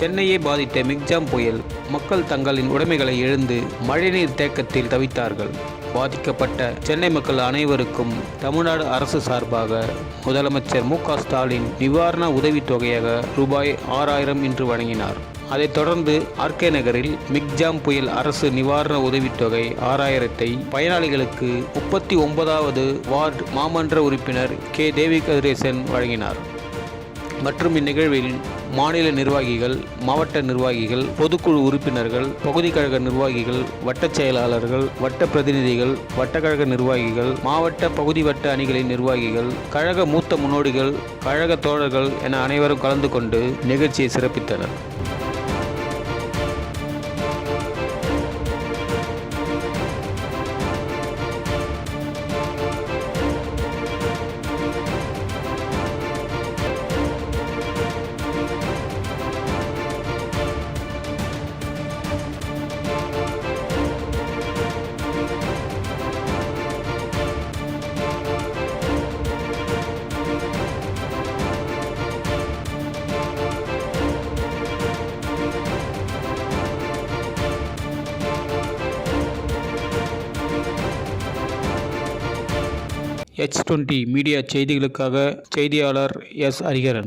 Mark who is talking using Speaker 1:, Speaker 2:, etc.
Speaker 1: சென்னையை பாதித்த மிக்ஜாம் புயல் மக்கள் தங்களின் உடைமைகளை இழந்து மழைநீர் தேக்கத்தில் தவித்தார்கள். பாதிக்கப்பட்ட சென்னை மக்கள் அனைவருக்கும் தமிழ்நாடு அரசு சார்பாக முதலமைச்சர் மு.க.ஸ்டாலின் நிவாரண உதவித்தொகையாக ரூபாய் 6000 இன்று வழங்கினார். அதைத் தொடர்ந்து ஆர்கே நகரில் மிக்ஜாம் புயல் அரசு நிவாரண உதவித்தொகை 6000ஐ பயனாளிகளுக்கு 39வது வார்டு மாமன்ற உறுப்பினர் கே. தேவி கதிரேசன் வழங்கினார். மற்றும் இந்நிகழ்வில் மாநில நிர்வாகிகள், மாவட்ட நிர்வாகிகள், பொதுக்குழு உறுப்பினர்கள், பகுதி கழக நிர்வாகிகள், வட்டச் செயலாளர்கள், வட்ட பிரதிநிதிகள், வட்டக்கழக நிர்வாகிகள், மாவட்ட பகுதி வட்ட அணிகளின் நிர்வாகிகள், கழக மூத்த முன்னோடிகள், கழக தோழர்கள் என அனைவரும் கலந்து கொண்டு நிகழ்ச்சியை சிறப்பித்தனர். H20 மீடியா செய்திகளுக்காக செய்தியாளர் எஸ். ஹரிஹரன்.